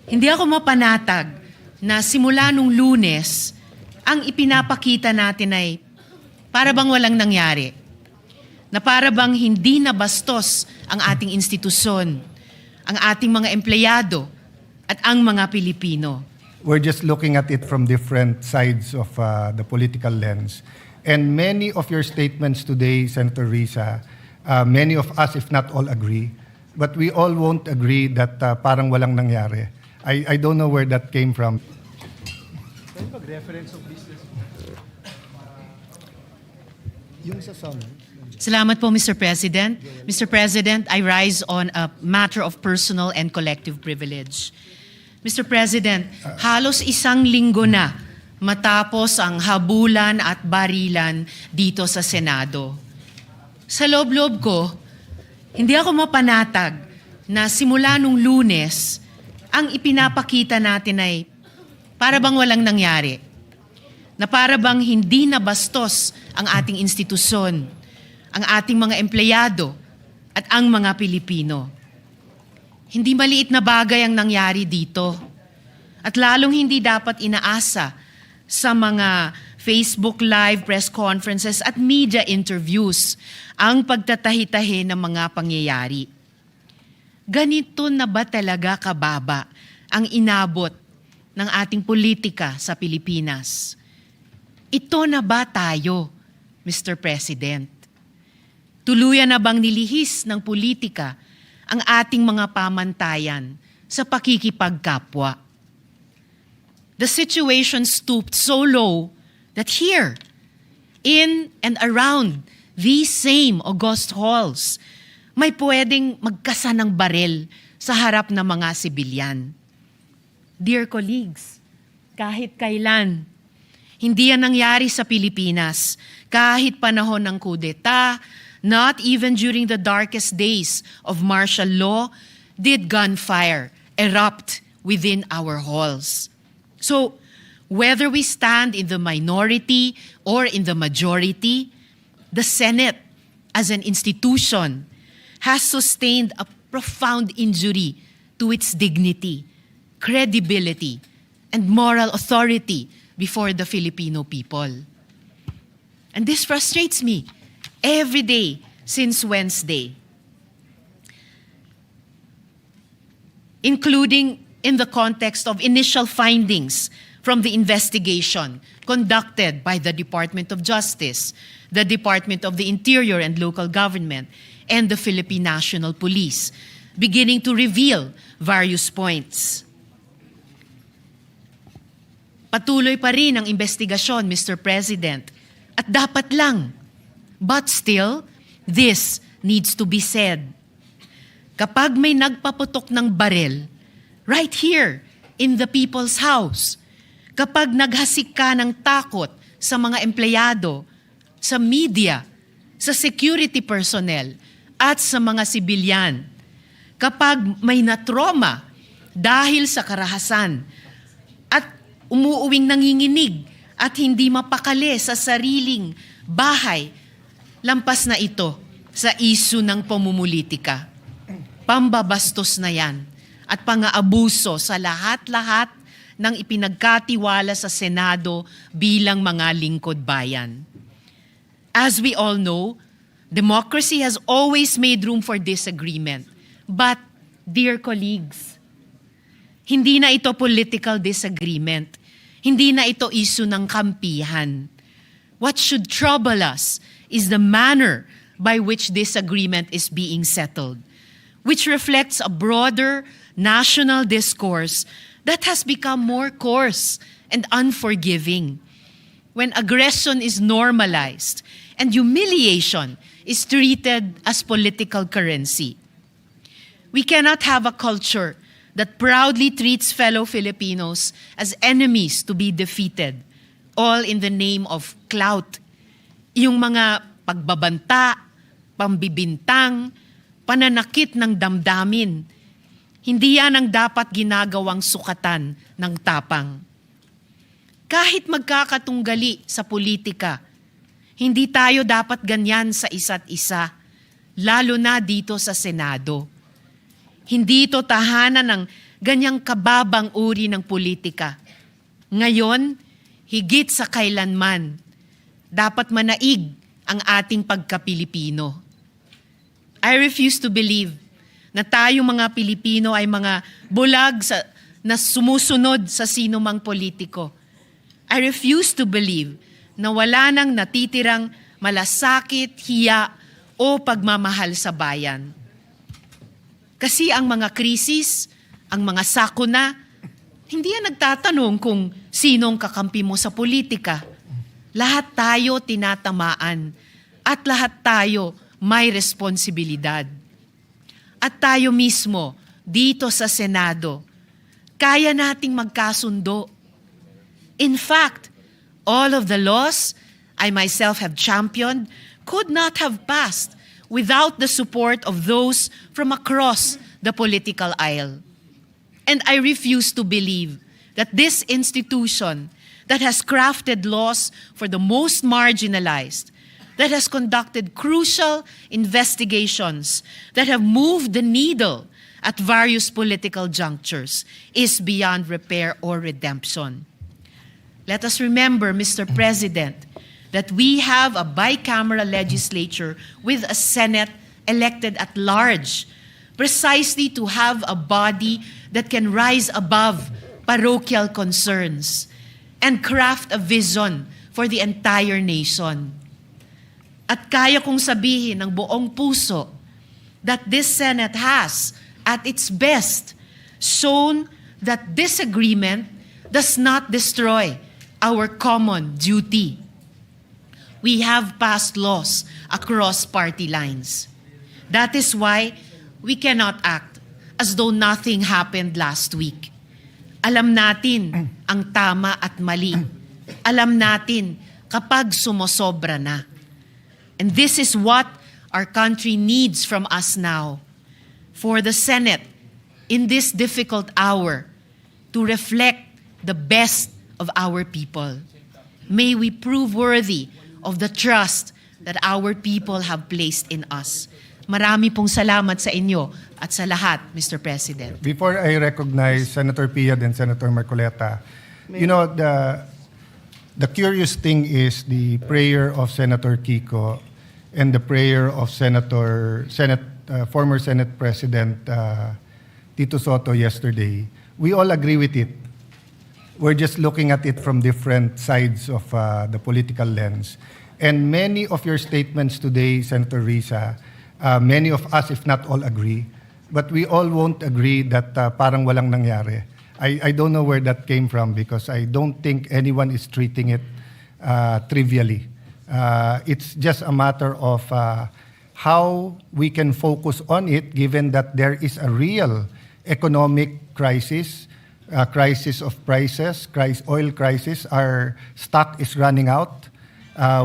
Hindi ako mapanatag na simula nung Lunes, ang ipinapakita natin ay para bang walang nangyari. Na para bang hindi nabastos ang ating institusyon, ang ating mga empleyado, at ang mga Pilipino. We're just looking at it from different sides of the political lens. And many of your statements today, Senator Risa, many of us, if not all, agree. But we all won't agree that parang walang nangyari. I don't know where that came from. Yung sa summit. Salamat po, Mr. President. Mr. President, I rise on a matter of personal and collective privilege. Mr. President, halos isang linggo na matapos ang habulan at barilan dito sa Senado. Sa loob-loob ko, hindi ako mapanatag na simula nung Lunes, ang ipinapakita natin ay para bang walang nangyari. Na para bang hindi nabastos ang ating institusyon, ang ating mga empleyado, at ang mga Pilipino. Hindi maliit na bagay ang nangyari dito. At lalong hindi dapat inaasa sa mga Facebook Live, press conferences at media interviews ang pagtatahi-tahi ng mga pangyayari. Ganito na ba talaga kababa ang inabot ng ating politika sa Pilipinas? Ito na ba tayo, Mr. President? Tuluyan na bang nilihis ng politika ang ating mga pamantayan sa pakikipagkapwa? The situation stooped so low that here, in and around these same august halls, may pwedeng magkasa ng barel sa harap ng mga sibilyan. Dear colleagues, kahit kailan, hindi yan nangyari sa Pilipinas. Kahit panahon ng kudeta, not even during the darkest days of martial law, did gunfire erupt within our halls. So, whether we stand in the minority or in the majority, the Senate, as an institution, has sustained a profound injury to its dignity, credibility, and moral authority before the Filipino people. And this frustrates me every day since Wednesday, including in the context of initial findings from the investigation conducted by the Department of Justice, the Department of the Interior and Local Government, and the Philippine National Police, beginning to reveal various points. Patuloy pa rin ang investigasyon, Mr. President, at dapat lang. But still, this needs to be said. Kapag may nagpaputok ng barel, right here in the people's house, kapag naghasik ka ng takot sa mga empleyado, sa media, sa security personnel, at sa mga sibilyan, kapag may natroma dahil sa karahasan at umuuwing nanginginig at hindi mapakali sa sariling bahay, lampas na ito sa isyu ng pamumulitika. Pambabastos na yan at pang-aabuso sa lahat-lahat ng ipinagkatiwala sa Senado bilang mga lingkod bayan. As we all know, democracy has always made room for disagreement. But, dear colleagues, hindi na ito political disagreement. Hindi na ito issue ng kampihan. What should trouble us is the manner by which this agreement is being settled, which reflects a broader national discourse that has become more coarse and unforgiving. When aggression is normalized and humiliation is treated as political currency. We cannot have a culture that proudly treats fellow Filipinos as enemies to be defeated, all in the name of clout. Yung mga pagbabanta, pambibintang, pananakit ng damdamin, hindi yan ang dapat ginagawang sukatan ng tapang. Kahit magkakatunggali sa politika, hindi tayo dapat ganyan sa isa't isa, lalo na dito sa Senado. Hindi ito tahanan ng ganyang kababang uri ng politika. Ngayon, higit sa kailanman, dapat manaig ang ating pagka-Pilipino. I refuse to believe na tayong mga Pilipino ay mga bulag na sumusunod sa sinumang politiko. I refuse to believe na wala nang natitirang malasakit, hiya o pagmamahal sa bayan. Kasi ang mga krisis, ang mga sakuna, hindi yan nagtatanong kung sinong kakampi mo sa politika. Lahat tayo tinatamaan at lahat tayo may responsibilidad. At tayo mismo, dito sa Senado, kaya nating magkasundo. In fact, all of the laws I myself have championed could not have passed without the support of those from across the political aisle. And I refuse to believe that this institution that has crafted laws for the most marginalized, that has conducted crucial investigations, that have moved the needle at various political junctures, is beyond repair or redemption. Let us remember, Mr. President, that we have a bicameral legislature with a Senate elected at large, precisely to have a body that can rise above parochial concerns and craft a vision for the entire nation. At kaya kong sabihin ng buong puso that this Senate has, at its best, shown that disagreement does not destroy our common duty. We have passed laws across party lines. That is why we cannot act as though nothing happened last week. Alam natin ang tama at mali. Alam natin kapag sumosobra na. And this is what our country needs from us now. For the Senate, in this difficult hour, to reflect the best of our people. May we prove worthy of the trust that our people have placed in us. Marami pong salamat sa inyo at sa lahat, Mr. President. Before I recognize Senator Pia and Senator Marcoleta, you know, the curious thing is the prayer of Senator Kiko and the prayer of former Senate President Tito Soto yesterday. We all agree with it. We're just looking at it from different sides of the political lens. And many of your statements today, Senator Risa, many of us, if not all, agree. But we all won't agree that parang walang nangyari. I don't know where that came from because I don't think anyone is treating it trivially. It's just a matter of how we can focus on it given that there is a real economic crisis, crisis of prices, oil crisis. Our stock is running out.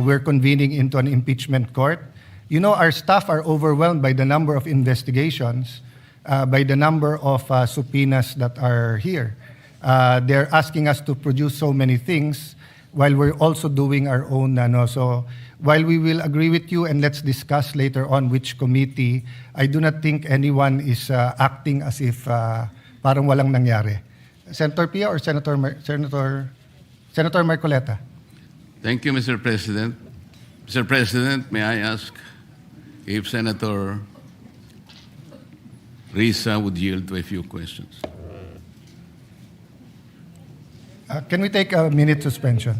We're convening into an impeachment court. You know, our staff are overwhelmed by the number of investigations, by the number of subpoenas that are here. They're asking us to produce so many things while we're also doing our own. So while we will agree with you and let's discuss later on which committee, I do not think anyone is acting as if parang walang nangyari. Senator Pia or Senator Marcoleta? Thank you, Mr. President. Mr. President, may I ask if Senator Risa would yield to a few questions? Can we take a minute suspension?